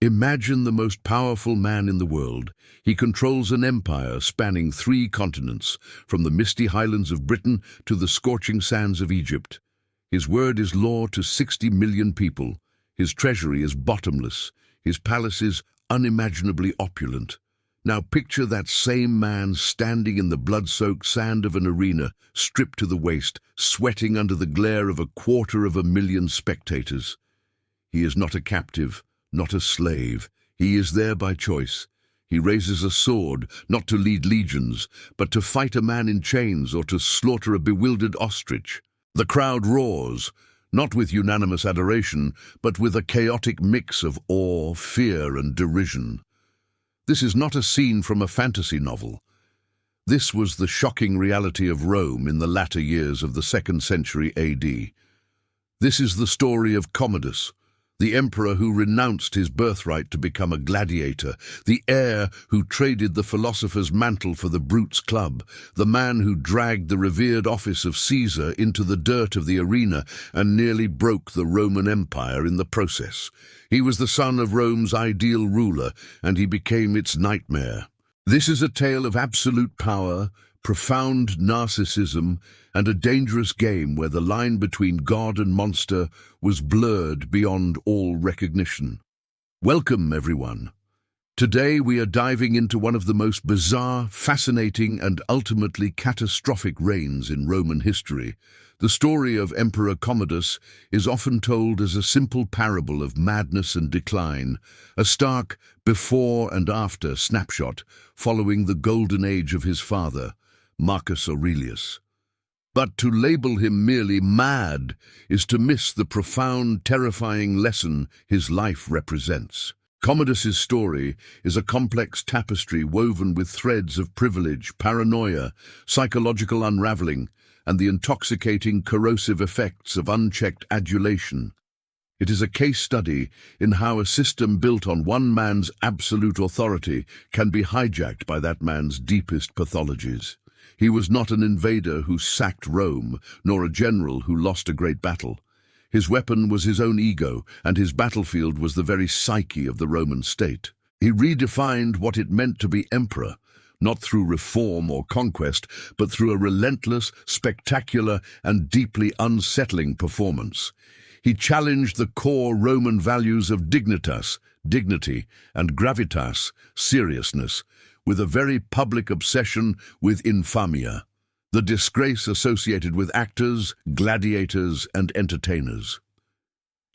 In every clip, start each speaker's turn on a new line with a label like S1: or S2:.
S1: Imagine the most powerful man in the world. He controls an empire spanning 3 continents, from the misty highlands of Britain to the scorching sands of Egypt. His word is law to 60 million people. His treasury is bottomless, his palaces unimaginably opulent. Now picture that same man standing in the blood-soaked sand of an arena, stripped to the waist, sweating under the glare of 250,000 spectators. He is not a captive, not a slave. He is there by choice. He raises a sword, not to lead legions, but to fight a man in chains or to slaughter a bewildered ostrich. The crowd roars, not with unanimous adoration, but with a chaotic mix of awe, fear, and derision. This is not a scene from a fantasy novel. This was the shocking reality of Rome in the latter years of the 2nd century AD. This is the story of Commodus, the emperor who renounced his birthright to become a gladiator, the heir who traded the philosopher's mantle for the brute's club, the man who dragged the revered office of Caesar into the dirt of the arena and nearly broke the Roman Empire in the process. He was the son of Rome's ideal ruler, and he became its nightmare. This is a tale of absolute power, profound narcissism, and a dangerous game where the line between god and monster was blurred beyond all recognition. Welcome, everyone. Today we are diving into one of the most bizarre, fascinating, and ultimately catastrophic reigns in Roman history. The story of Emperor Commodus is often told as a simple parable of madness and decline, a stark before and after snapshot following the golden age of his father, Marcus Aurelius. But to label him merely mad is to miss the profound, terrifying lesson his life represents. Commodus's story is a complex tapestry woven with threads of privilege, paranoia, psychological unraveling, and the intoxicating, corrosive effects of unchecked adulation. It is a case study in how a system built on one man's absolute authority can be hijacked by that man's deepest pathologies. He was not an invader who sacked Rome, nor a general who lost a great battle. His weapon was his own ego, and his battlefield was the very psyche of the Roman state. He redefined what it meant to be emperor, not through reform or conquest, but through a relentless, spectacular, and deeply unsettling performance. He challenged the core Roman values of dignitas, dignity, and gravitas, seriousness, with a very public obsession with infamia, the disgrace associated with actors, gladiators, and entertainers.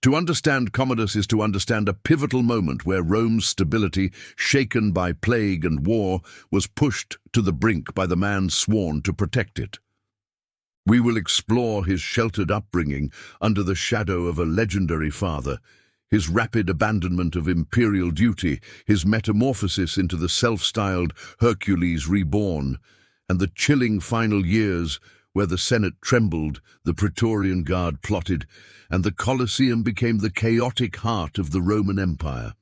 S1: To understand Commodus is to understand a pivotal moment where Rome's stability, shaken by plague and war, was pushed to the brink by the man sworn to protect it. We will explore his sheltered upbringing under the shadow of a legendary father, his rapid abandonment of imperial duty, his metamorphosis into the self-styled Hercules reborn, and the chilling final years where the Senate trembled, the Praetorian Guard plotted, and the Colosseum became the chaotic heart of the Roman Empire.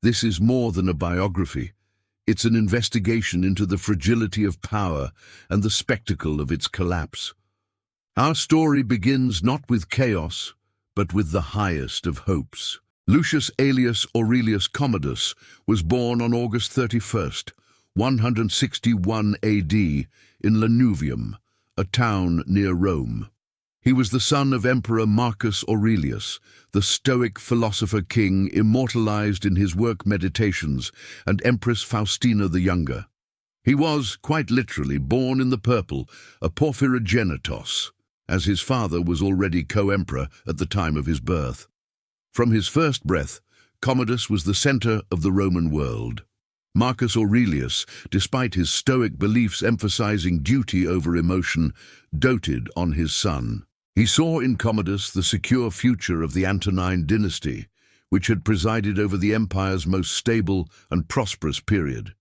S1: This is more than a biography. It's an investigation into the fragility of power and the spectacle of its collapse. Our story begins not with chaos, but with the highest of hopes. Lucius Aelius Aurelius Commodus was born on August 31st, 161 AD, in Lanuvium, a town near Rome. He was the son of Emperor Marcus Aurelius, the Stoic philosopher-king immortalized in his work Meditations, and Empress Faustina the Younger. He was, quite literally, born in the purple, a porphyrogenitos, as his father was already co-emperor at the time of his birth. From his first breath, Commodus was the center of the Roman world. Marcus Aurelius, despite his Stoic beliefs emphasizing duty over emotion, doted on his son. He saw in Commodus the secure future of the Antonine dynasty, which had presided over the empire's most stable and prosperous period.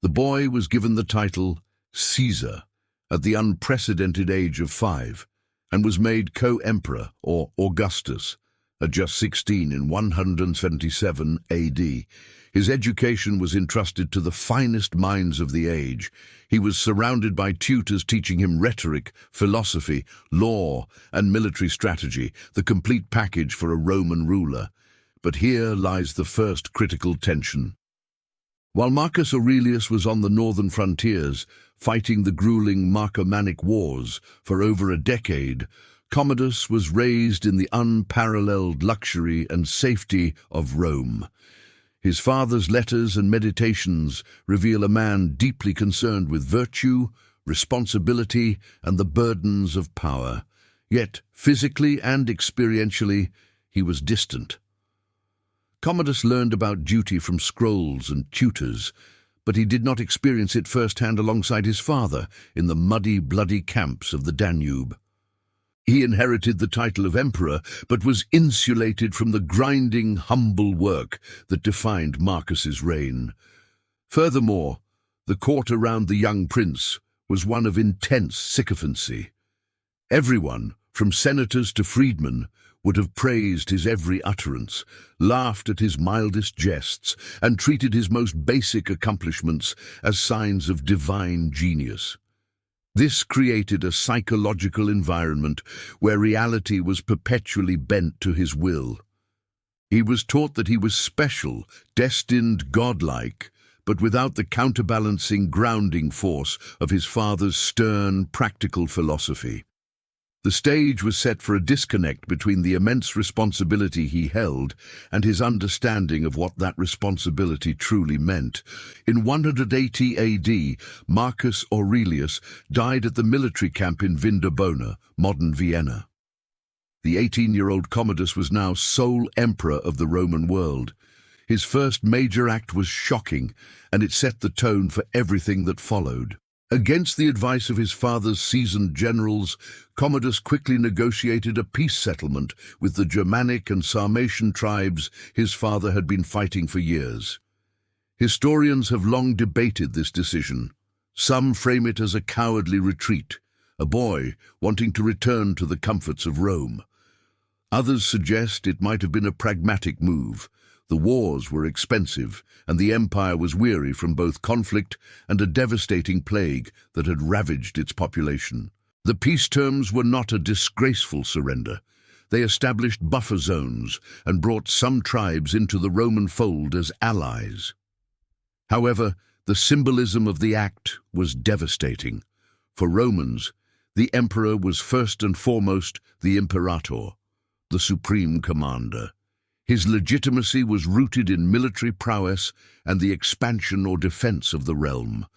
S1: The boy was given the title Caesar at the unprecedented age of 5, and was made co-emperor, or Augustus, at just 16 in 177 AD. His education was entrusted to the finest minds of the age. He was surrounded by tutors teaching him rhetoric, philosophy, law, and military strategy, the complete package for a Roman ruler. But here lies the first critical tension. While Marcus Aurelius was on the northern frontiers, fighting the grueling Marcomannic Wars for over a decade, Commodus was raised in the unparalleled luxury and safety of Rome. His father's letters and meditations reveal a man deeply concerned with virtue, responsibility, and the burdens of power. Yet, physically and experientially, he was distant. Commodus learned about duty from scrolls and tutors, but he did not experience it firsthand alongside his father in the muddy, bloody camps of the Danube. He inherited the title of emperor, but was insulated from the grinding, humble work that defined Marcus's reign. Furthermore, the court around the young prince was one of intense sycophancy. Everyone, from senators to freedmen, would have praised his every utterance, laughed at his mildest jests, and treated his most basic accomplishments as signs of divine genius. This created a psychological environment where reality was perpetually bent to his will. He was taught that he was special, destined, godlike, but without the counterbalancing grounding force of his father's stern, practical philosophy. The stage was set for a disconnect between the immense responsibility he held and his understanding of what that responsibility truly meant. In 180 AD, Marcus Aurelius died at the military camp in Vindobona, modern Vienna. The 18-year-old Commodus was now sole emperor of the Roman world. His first major act was shocking, and it set the tone for everything that followed. Against the advice of his father's seasoned generals, Commodus quickly negotiated a peace settlement with the Germanic and Sarmatian tribes his father had been fighting for years. Historians have long debated this decision. Some frame it as a cowardly retreat, a boy wanting to return to the comforts of Rome. Others suggest it might have been a pragmatic move. The wars were expensive, and the empire was weary from both conflict and a devastating plague that had ravaged its population. The peace terms were not a disgraceful surrender. They established buffer zones and brought some tribes into the Roman fold as allies. However, the symbolism of the act was devastating. For Romans, the emperor was first and foremost the imperator, the supreme commander. His legitimacy was rooted in military prowess and the expansion or defense of the realm.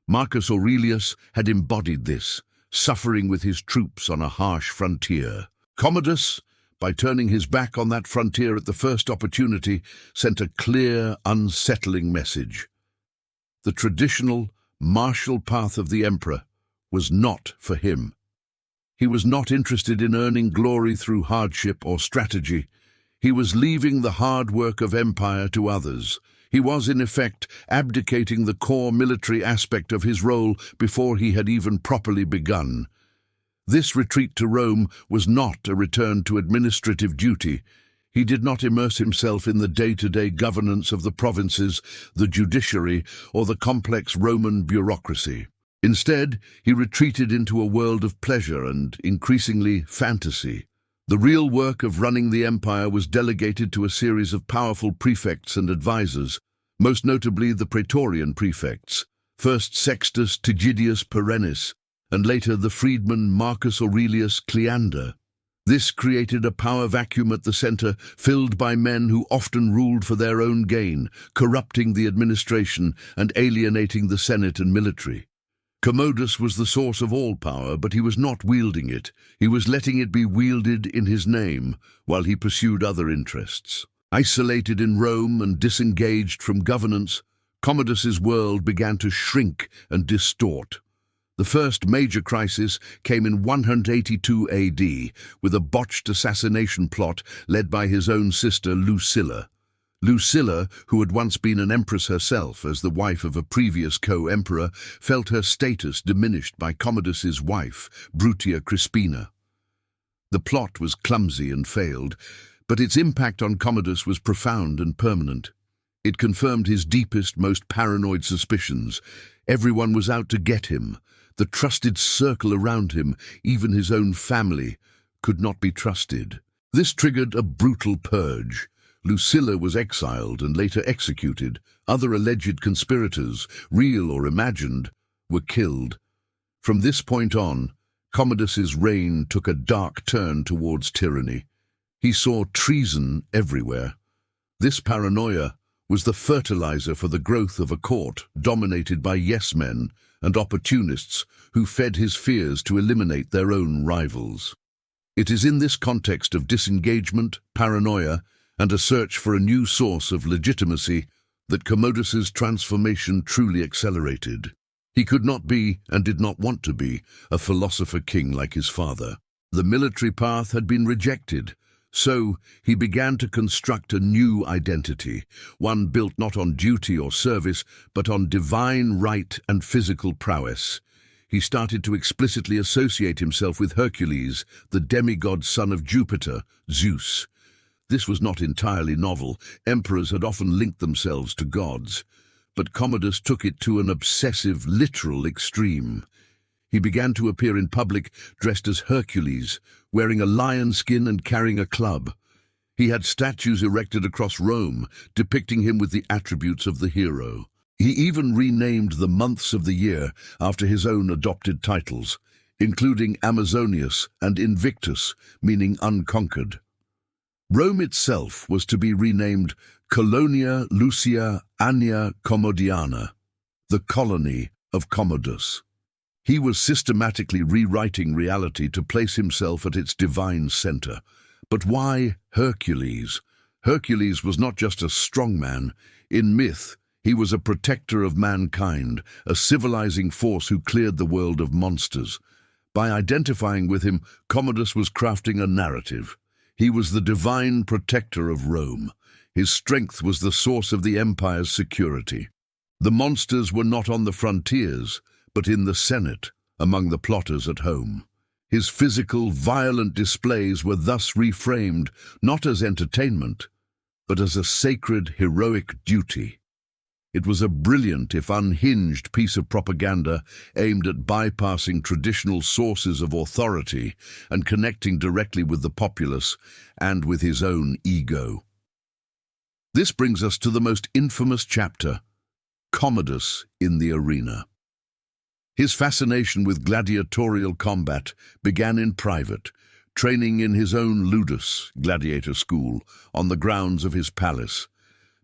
S1: Marcus Aurelius had embodied this, suffering with his troops on a harsh frontier. Commodus, by turning his back on that frontier at the first opportunity, sent a clear, unsettling message. The traditional, martial path of the emperor was not for him. He was not interested in earning glory through hardship or strategy. He was leaving the hard work of empire to others. He was, in effect, abdicating the core military aspect of his role before he had even properly begun. This retreat to Rome was not a return to administrative duty. He did not immerse himself in the day-to-day governance of the provinces, the judiciary, or the complex Roman bureaucracy. Instead, he retreated into a world of pleasure and, increasingly, fantasy. The real work of running the empire was delegated to a series of powerful prefects and advisors, most notably the Praetorian prefects, first Sextus Tigidius Perennis, and later the freedman Marcus Aurelius Cleander. This created a power vacuum at the center, filled by men who often ruled for their own gain, corrupting the administration and alienating the Senate and military. Commodus was the source of all power, but he was not wielding it. He was letting it be wielded in his name, while he pursued other interests. Isolated in Rome and disengaged from governance, Commodus's world began to shrink and distort. The first major crisis came in 182 AD, with a botched assassination plot led by his own sister Lucilla. Lucilla, who had once been an empress herself as the wife of a previous co-emperor, felt her status diminished by Commodus's wife, Brutia Crispina. The plot was clumsy and failed, but its impact on Commodus was profound and permanent. It confirmed his deepest, most paranoid suspicions. Everyone was out to get him. The trusted circle around him, even his own family, could not be trusted. This triggered a brutal purge. Lucilla was exiled and later executed. Other alleged conspirators, real or imagined, were killed. From this point on, Commodus's reign took a dark turn towards tyranny. He saw treason everywhere. This paranoia was the fertilizer for the growth of a court dominated by yes-men and opportunists who fed his fears to eliminate their own rivals. It is in this context of disengagement, paranoia, and a search for a new source of legitimacy that Commodus's transformation truly accelerated. He could not be, and did not want to be, a philosopher-king like his father. The military path had been rejected, so he began to construct a new identity, one built not on duty or service, but on divine right and physical prowess. He started to explicitly associate himself with Hercules, the demigod son of Jupiter, Zeus. This was not entirely novel. Emperors had often linked themselves to gods, but Commodus took it to an obsessive, literal extreme. He began to appear in public dressed as Hercules, wearing a lion skin and carrying a club. He had statues erected across Rome, depicting him with the attributes of the hero. He even renamed the months of the year after his own adopted titles, including Amazonius and Invictus, meaning unconquered. Rome itself was to be renamed Colonia Lucia Annia Commodiana, the colony of Commodus. He was systematically rewriting reality to place himself at its divine center. But why Hercules? Hercules was not just a strong man. In myth, he was a protector of mankind, a civilizing force who cleared the world of monsters. By identifying with him, Commodus was crafting a narrative. He was the divine protector of Rome. His strength was the source of the empire's security. The monsters were not on the frontiers, but in the Senate, among the plotters at home. His physical, violent displays were thus reframed not as entertainment, but as a sacred, heroic duty. It was a brilliant, if unhinged, piece of propaganda aimed at bypassing traditional sources of authority and connecting directly with the populace and with his own ego. This brings us to the most infamous chapter, Commodus in the arena. His fascination with gladiatorial combat began in private, training in his own ludus, Gladiator school, on the grounds of his palace.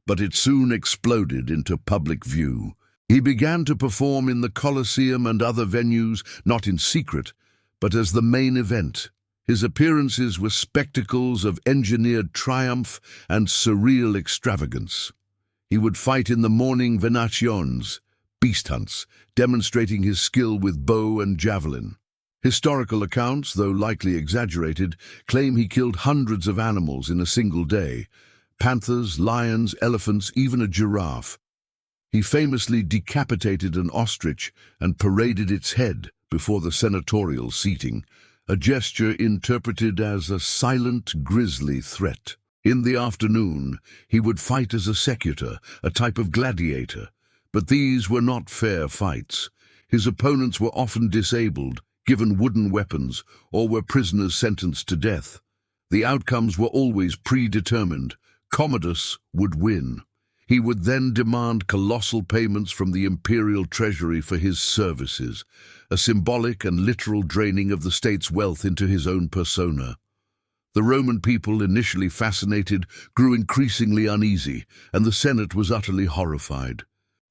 S1: But it soon exploded into public view. He began to perform in the Colosseum and other venues, not in secret, but as the main event. His appearances were spectacles of engineered triumph and surreal extravagance. He would fight in the morning venations, beast hunts, demonstrating his skill with bow and javelin. Historical accounts, though likely exaggerated, claim he killed hundreds of animals in a single day: panthers, lions, elephants, even a giraffe. He famously decapitated an ostrich and paraded its head before the senatorial seating, a gesture interpreted as a silent, grisly threat. In the afternoon, he would fight as a secutor, a type of gladiator. But these were not fair fights. His opponents were often disabled, given wooden weapons, or were prisoners sentenced to death. The outcomes were always predetermined. Commodus would win. He would then demand colossal payments from the imperial treasury for his services, a symbolic and literal draining of the state's wealth into his own persona. The Roman people, initially fascinated, grew increasingly uneasy, and the Senate was utterly horrified.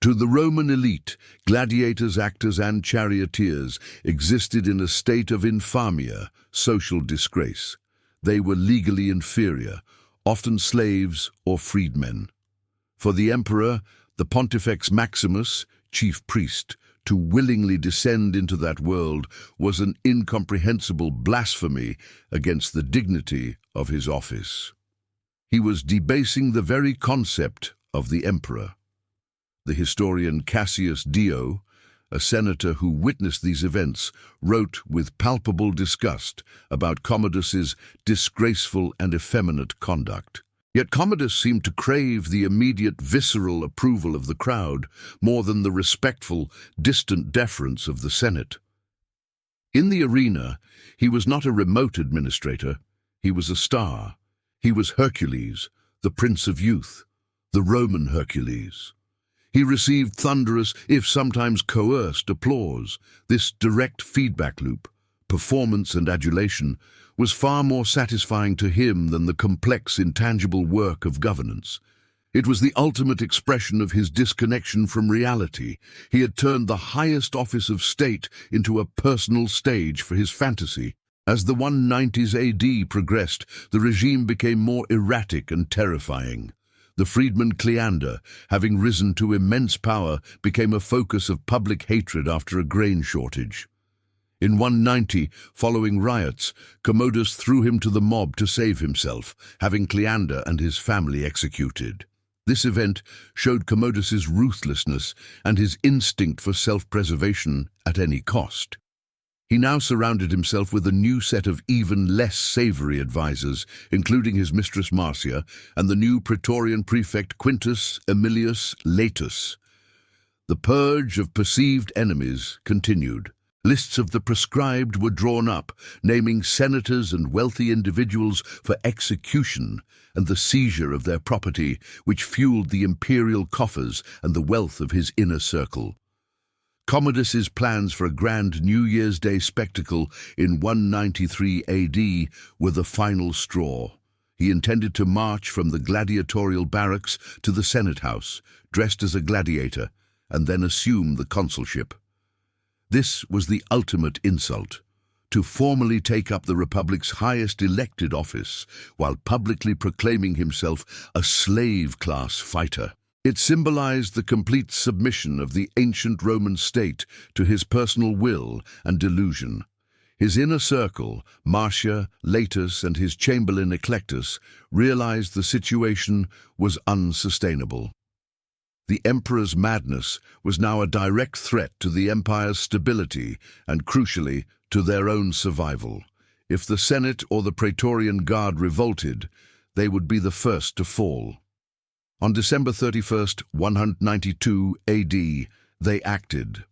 S1: To the Roman elite, gladiators, actors, and charioteers existed in a state of infamia, social disgrace. They were legally inferior, often slaves or freedmen. For the emperor, the Pontifex Maximus, chief priest, to willingly descend into that world was an incomprehensible blasphemy against the dignity of his office. He was debasing the very concept of the emperor. The historian Cassius Dio, a senator who witnessed these events, wrote with palpable disgust about Commodus's disgraceful and effeminate conduct. Yet Commodus seemed to crave the immediate visceral approval of the crowd more than the respectful, distant deference of the Senate. In the arena, he was not a remote administrator, he was a star. He was Hercules, the Prince of Youth, the Roman Hercules. He received thunderous, if sometimes coerced, applause. This direct feedback loop, performance and adulation, was far more satisfying to him than the complex, intangible work of governance. It was the ultimate expression of his disconnection from reality. He had turned the highest office of state into a personal stage for his fantasy. As the 190s AD progressed, the regime became more erratic and terrifying. The freedman Cleander, having risen to immense power, became a focus of public hatred after a grain shortage. In 190, following riots, Commodus threw him to the mob to save himself, having Cleander and his family executed. This event showed Commodus's ruthlessness and his instinct for self-preservation at any cost. He now surrounded himself with a new set of even less savory advisors, including his mistress Marcia and the new Praetorian prefect Quintus Aemilius Laetus. The purge of perceived enemies continued. Lists of the proscribed were drawn up, naming senators and wealthy individuals for execution and the seizure of their property, which fueled the imperial coffers and the wealth of his inner circle. Commodus's plans for a grand New Year's Day spectacle in 193 AD were the final straw. He intended to march from the gladiatorial barracks to the Senate House, dressed as a gladiator, and then assume the consulship. This was the ultimate insult, to formally take up the Republic's highest elected office while publicly proclaiming himself a slave-class fighter. It symbolized the complete submission of the ancient Roman state to his personal will and delusion. His inner circle, Marcia, Laetus, and his chamberlain Eclectus, realized the situation was unsustainable. The emperor's madness was now a direct threat to the empire's stability and, crucially, to their own survival. If the Senate or the Praetorian Guard revolted, they would be the first to fall. On December 31st, 192 AD, they acted.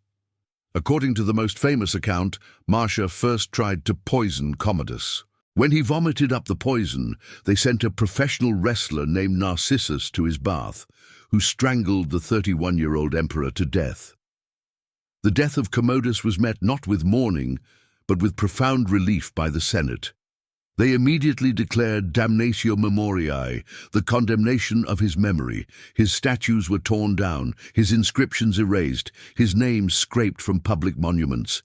S1: According to the most famous account, Marcia first tried to poison Commodus. When he vomited up the poison, they sent a professional wrestler named Narcissus to his bath, who strangled the 31-year-old emperor to death. The death of Commodus was met not with mourning, but with profound relief by the Senate. They immediately declared damnatio memoriae, the condemnation of his memory. His statues were torn down, his inscriptions erased, his name scraped from public monuments.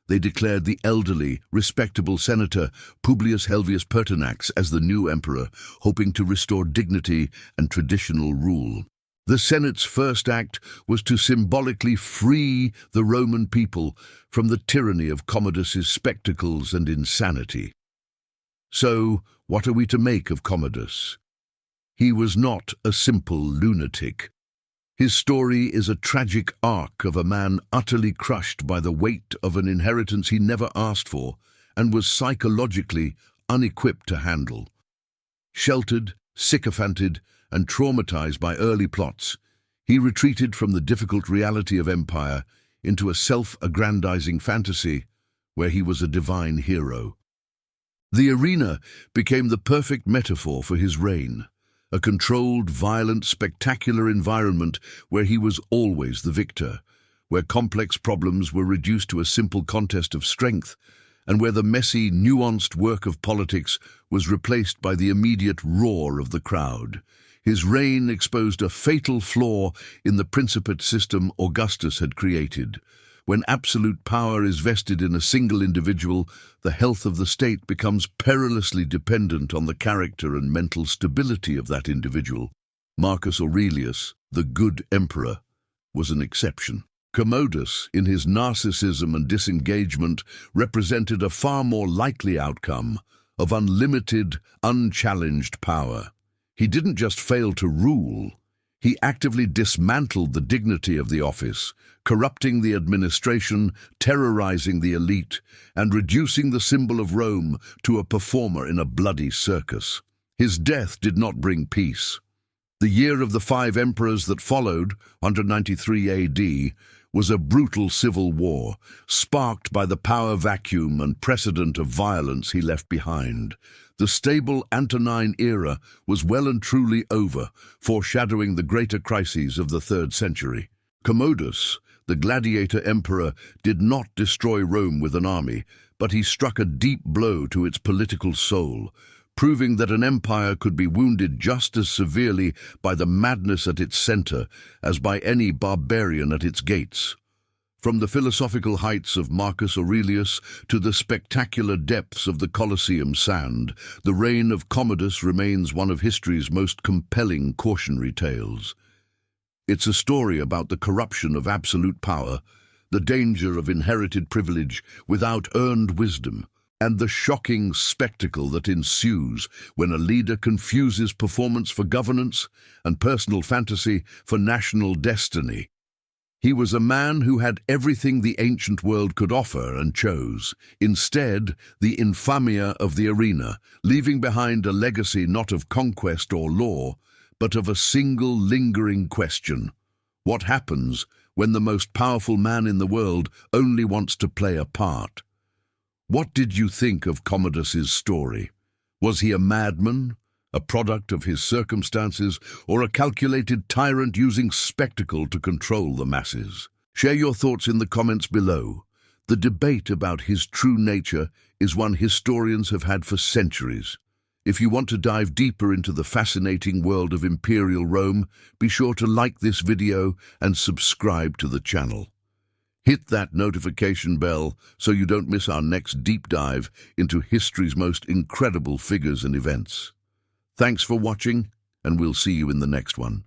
S1: They declared the elderly, respectable senator Publius Helvius Pertinax as the new emperor, hoping to restore dignity and traditional rule. The Senate's first act was to symbolically free the Roman people from the tyranny of Commodus's spectacles and insanity. So, what are we to make of Commodus? He was not a simple lunatic. His story is a tragic arc of a man utterly crushed by the weight of an inheritance he never asked for and was psychologically unequipped to handle. Sheltered, sycophanted, and traumatized by early plots, he retreated from the difficult reality of empire into a self-aggrandizing fantasy where he was a divine hero. The arena became the perfect metaphor for his reign, a controlled, violent, spectacular environment where he was always the victor, where complex problems were reduced to a simple contest of strength, and where the messy, nuanced work of politics was replaced by the immediate roar of the crowd. His reign exposed a fatal flaw in the principate system Augustus had created. When absolute power is vested in a single individual, the health of the state becomes perilously dependent on the character and mental stability of that individual. Marcus Aurelius, the good emperor, was an exception. Commodus, in his narcissism and disengagement, represented a far more likely outcome of unlimited, unchallenged power. He didn't just fail to rule, he actively dismantled the dignity of the office, corrupting the administration, terrorizing the elite, and reducing the symbol of Rome to a performer in a bloody circus. His death did not bring peace. The year of the 5 emperors that followed, 193 AD, was a brutal civil war, sparked by the power vacuum and precedent of violence he left behind. The stable Antonine era was well and truly over, foreshadowing the greater crises of the 3rd century. Commodus, the gladiator emperor, did not destroy Rome with an army, but he struck a deep blow to its political soul, proving that an empire could be wounded just as severely by the madness at its center as by any barbarian at its gates. From the philosophical heights of Marcus Aurelius to the spectacular depths of the Colosseum sand, the reign of Commodus remains one of history's most compelling cautionary tales. It's a story about the corruption of absolute power, the danger of inherited privilege without earned wisdom, and the shocking spectacle that ensues when a leader confuses performance for governance and personal fantasy for national destiny. He was a man who had everything the ancient world could offer and chose, instead, the infamia of the arena, leaving behind a legacy not of conquest or law, but of a single lingering question. What happens when the most powerful man in the world only wants to play a part? What did you think of Commodus's story? Was he a madman, a product of his circumstances, or a calculated tyrant using spectacle to control the masses? Share your thoughts in the comments below. The debate about his true nature is one historians have had for centuries. If you want to dive deeper into the fascinating world of Imperial Rome, be sure to like this video and subscribe to the channel. Hit that notification bell so you don't miss our next deep dive into history's most incredible figures and events. Thanks for watching, and we'll see you in the next one.